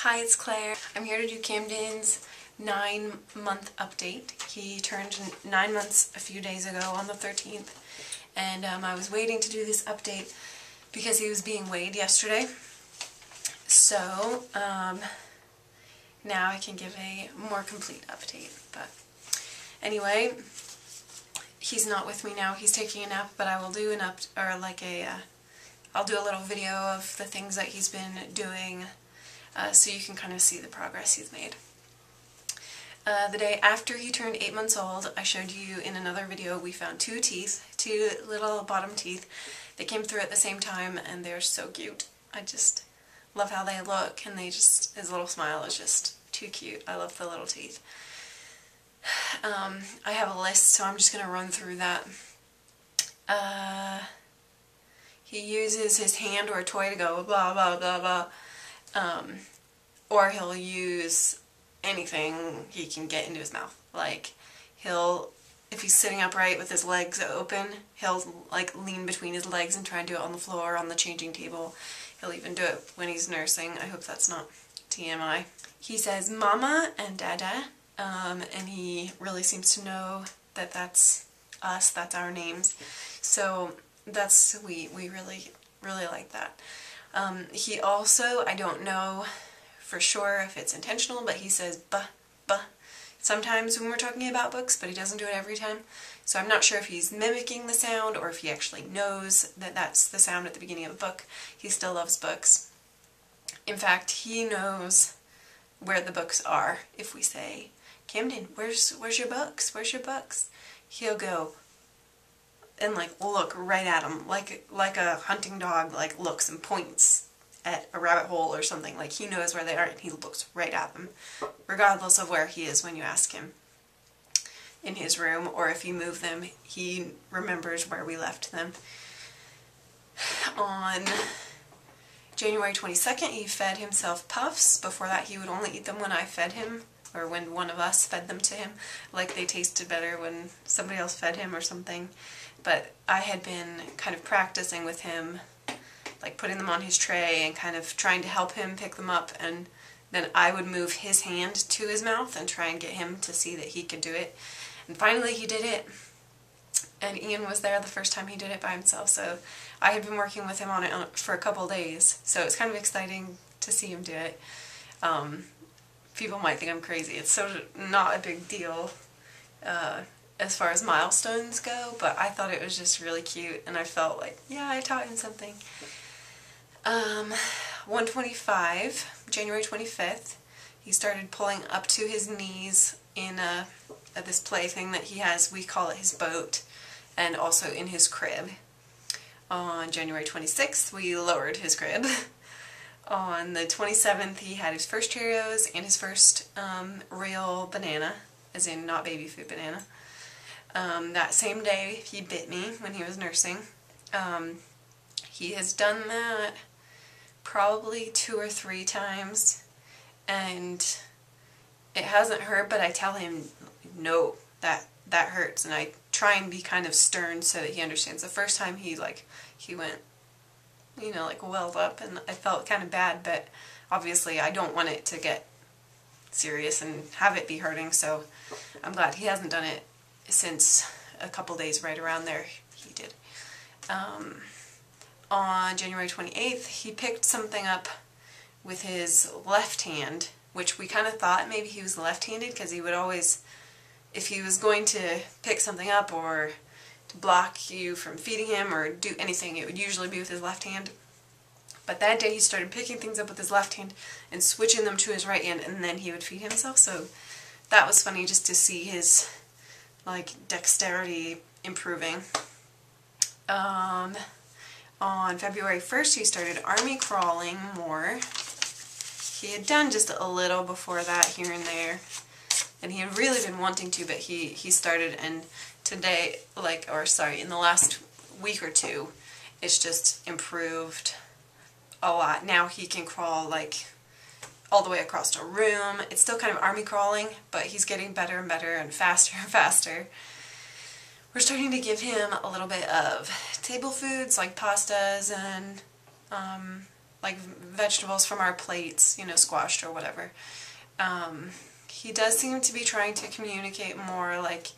Hi, it's Claire. I'm here to do Camden's 9-month update. He turned 9 months a few days ago on the 13th, and I was waiting to do this update because he was being weighed yesterday. So now I can give a more complete update. But anyway, he's not with me now. He's taking a nap, but I will do I'll do a little video of the things that he's been doing. So you can kind of see the progress he's made. The day after he turned 8 months old, I showed you in another video, we found two little bottom teeth. They came through at the same time and they're so cute. I just love how they look, and his little smile is just too cute. I love the little teeth. I have a list, so I'm just going to run through that. He uses his hand or a toy to go blah blah blah blah. Or he'll use anything he can get into his mouth. Like, if he's sitting upright with his legs open, he'll like lean between his legs and try and do it on the floor, on the changing table. He'll even do it when he's nursing. I hope that's not TMI. He says mama and dada, and he really seems to know that that's us, that's our names. So that's sweet. We really, really like that. He also, I don't know for sure if it's intentional, but he says buh, buh sometimes when we're talking about books, but he doesn't do it every time. So I'm not sure if he's mimicking the sound or if he actually knows that that's the sound at the beginning of a book. He still loves books. In fact, he knows where the books are. If we say, Camden, where's your books? Where's your books? He'll go and like look right at them, like a hunting dog like looks and points at a rabbit hole or something. Like, he knows where they are and he looks right at them, regardless of where he is when you ask him. In his room, or if you move them, he remembers where we left them. On January 22nd, he fed himself puffs. Before that, he would only eat them when I fed him, or when one of us fed them to him. Like, they tasted better when somebody else fed him or something. But I had been kind of practicing with him, like putting them on his tray and kind of trying to help him pick them up, and then I would move his hand to his mouth and try and get him to see that he could do it. And finally he did it, and Ian was there the first time he did it by himself, so I had been working with him on it for a couple days, so it's kind of exciting to see him do it. People might think I'm crazy. It's so not a big deal as far as milestones go, but I thought it was just really cute, and I felt like, yeah, I taught him something. 125, January 25th, he started pulling up to his knees in this plaything that he has. We call it his boat, and also in his crib. On January 26th, we lowered his crib. On the 27th, he had his first Cheerios and his first real banana, as in not baby food banana. That same day, he bit me when he was nursing. He has done that probably 2 or 3 times, and it hasn't hurt, but I tell him, no, that hurts, and I try and be kind of stern so that he understands. The first time he went, you know, like welled up, and I felt kind of bad, but obviously I don't want it to get serious and have it be hurting, so I'm glad he hasn't done it since a couple days right around there he did. On January 28th, he picked something up with his left hand, which we kind of thought maybe he was left-handed, because he would always, if he was going to pick something up or to block you from feeding him or do anything, it would usually be with his left hand. But that day he started picking things up with his left hand and switching them to his right hand, and then he would feed himself. So that was funny just to see his like dexterity improving. On February 1st, he started army crawling more. He had done just a little before that, here and there, and he had really been wanting to, but he started, and today, in the last week or two, it's just improved a lot. Now he can crawl like all the way across a room. It's still kind of army crawling, but he's getting better and better and faster. We're starting to give him a little bit of table foods like pastas and like vegetables from our plates, you know, squashed or whatever. He does seem to be trying to communicate more, like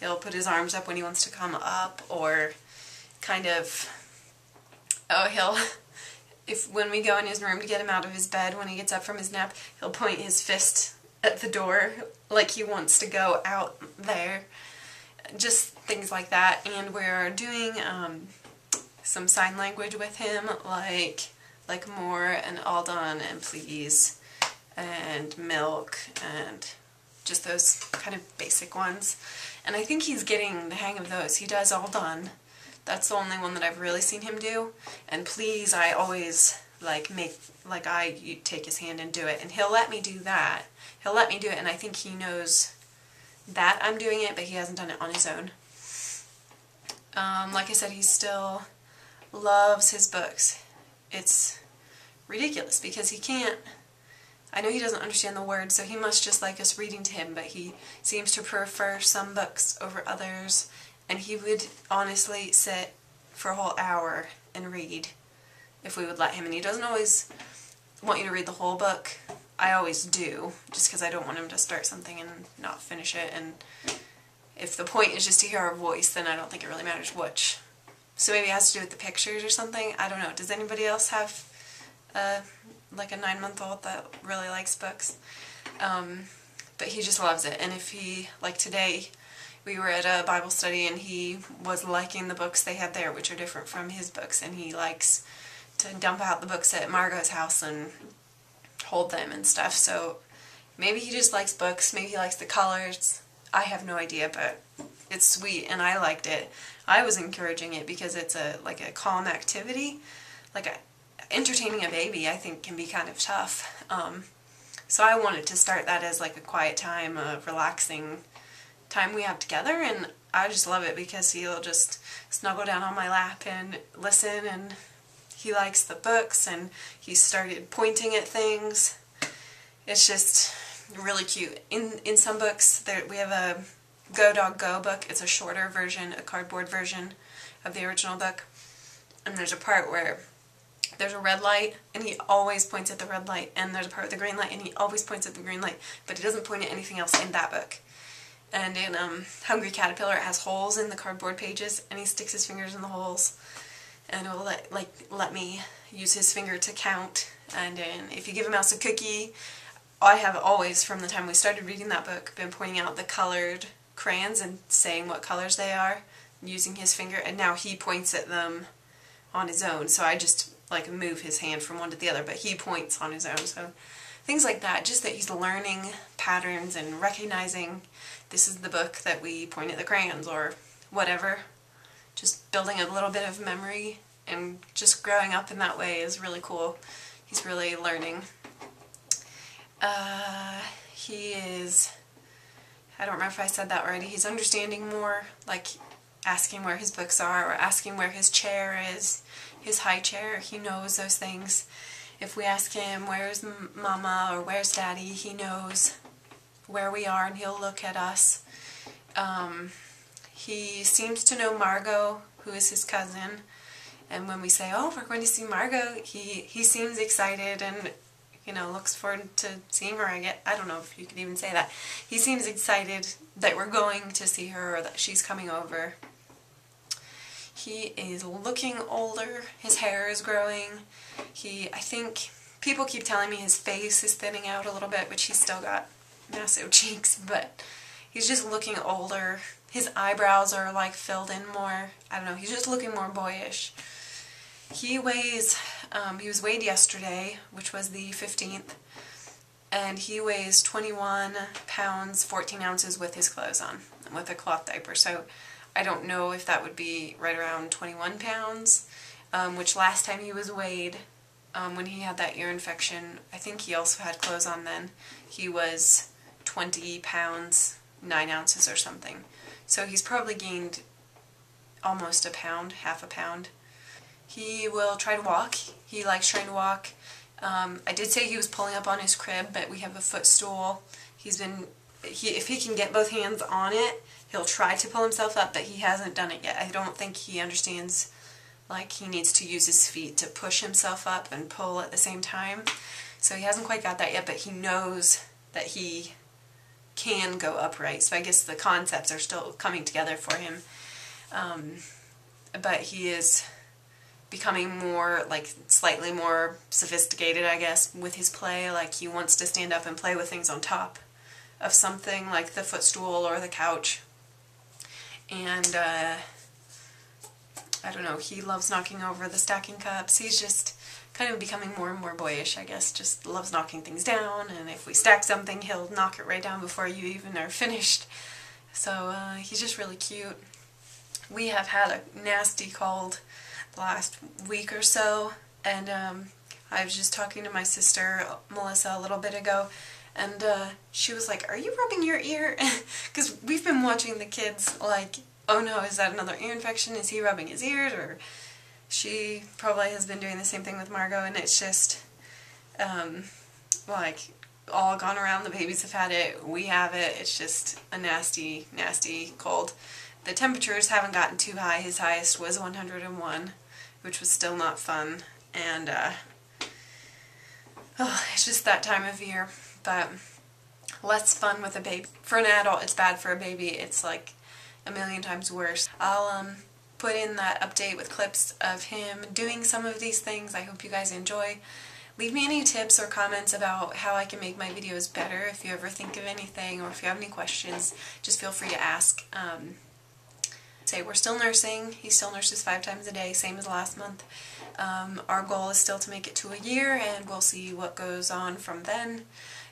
he'll put his arms up when he wants to come up, or kind of, when we go in his room to get him out of his bed when he gets up from his nap, he'll point his fist at the door like he wants to go out there. Just things like that. And we're doing some sign language with him, like more and all done and please and milk and just those kind of basic ones. And I think he's getting the hang of those. He does all done. That's the only one that I've really seen him do. And please, I always I take his hand and do it. And he'll let me do that. He'll let me do it, and I think he knows that I'm doing it, but he hasn't done it on his own. Like I said, he still loves his books. It's ridiculous because he can't, I know he doesn't understand the words, so he must just like us reading to him, but he seems to prefer some books over others, and he would honestly sit for a whole hour and read if we would let him, and he doesn't always want you to read the whole book. I always do, just because I don't want him to start something and not finish it, and if the point is just to hear our voice, then I don't think it really matters which. So maybe it has to do with the pictures or something, I don't know. Does anybody else have like a 9-month-old that really likes books? But he just loves it, and if he, like today, we were at a Bible study and he was liking the books they had there, which are different from his books, and he likes to dump out the books at Margot's house and hold them and stuff. So maybe he just likes books, maybe he likes the colors, I have no idea, but it's sweet and I liked it. I was encouraging it because it's like a calm activity. Entertaining a baby I think can be kind of tough. So I wanted to start that as like a quiet time, a relaxing time we have together, and I just love it because he'll just snuggle down on my lap and listen, and he likes the books, and he started pointing at things. It's just really cute. In some books, we have a Go Dog Go book. It's a shorter version, a cardboard version of the original book. And there's a part where there's a red light, and he always points at the red light. And there's a part with the green light, and he always points at the green light. But he doesn't point at anything else in that book. And in Hungry Caterpillar, it has holes in the cardboard pages, and he sticks his fingers in the holes. And it will let me use his finger to count. And if you give a mouse a cookie, I have always, from the time we started reading that book, been pointing out the colored crayons and saying what colors they are, using his finger, and now he points at them on his own. So I just like move his hand from one to the other, but he points on his own. So things like that, just that he's learning patterns and recognizing this is the book that we point at the crayons or whatever. Just building a little bit of memory and just growing up in that way is really cool. He's really learning. He is, I don't remember if I said that already, he's understanding more, like asking where his books are or asking where his chair is, his high chair. He knows those things. If we ask him where's Mama or where's Daddy, he knows where we are and he'll look at us. He seems to know Margot, who is his cousin, and when we say, oh, we're going to see Margot, he seems excited and, you know, looks forward to seeing her. I don't know if you could even say that. He seems excited that we're going to see her or that she's coming over. He is looking older. His hair is growing. I think people keep telling me his face is thinning out a little bit, which he's still got massive cheeks, but he's just looking older. His eyebrows are like filled in more. I don't know, he's just looking more boyish. He weighs, he was weighed yesterday, which was the 15th, and he weighs 21 pounds, 14 ounces with his clothes on, and with a cloth diaper. So I don't know if that would be right around 21 pounds, which last time he was weighed, when he had that ear infection, I think he also had clothes on then, he was 20 pounds, 9 ounces or something. So he's probably gained almost a pound, half a pound. He will try to walk. He likes trying to walk. I did say he was pulling up on his crib, but we have a footstool. If he can get both hands on it, he'll try to pull himself up, but he hasn't done it yet. I don't think he understands Like he needs to use his feet to push himself up and pull at the same time. So he hasn't quite got that yet, but he knows that he can go upright. So I guess the concepts are still coming together for him. But he is becoming more, like, slightly more sophisticated, I guess, with his play. Like, he wants to stand up and play with things on top of something, like the footstool or the couch. And, I don't know, he loves knocking over the stacking cups. He's just kind of becoming more and more boyish, I guess. Just loves knocking things down, and if we stack something, he'll knock it right down before you even are finished. So, he's just really cute. We have had a nasty cold the last week or so, and I was just talking to my sister, Melissa, a little bit ago, and she was like, "Are you rubbing your ear?" Because we've been watching the kids like, oh no, is that another ear infection? Is he rubbing his ears? Or she probably has been doing the same thing with Margot, and it's just, like, all gone around. The babies have had it, we have it. It's just a nasty, nasty cold. The temperatures haven't gotten too high. His highest was 101, which was still not fun. And, it's just that time of year. But less fun with a baby. For an adult, it's bad. For a baby, it's like a million times worse. I'll put in that update with clips of him doing some of these things. I hope you guys enjoy. Leave me any tips or comments about how I can make my videos better. If you ever think of anything, or if you have any questions, just feel free to ask. Say we're still nursing. He still nurses 5 times a day, same as last month. Our goal is still to make it to a year, and we'll see what goes on from then.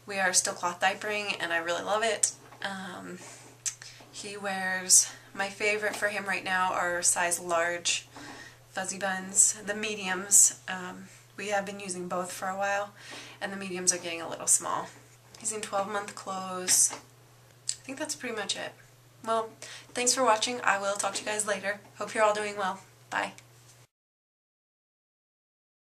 We are still cloth diapering, and I really love it. He wears, my favorite for him right now are size large fuzzy buns. The mediums, we have been using both for a while, and the mediums are getting a little small. He's in 12-month clothes. I think that's pretty much it. Well, thanks for watching. I will talk to you guys later. Hope you're all doing well. Bye.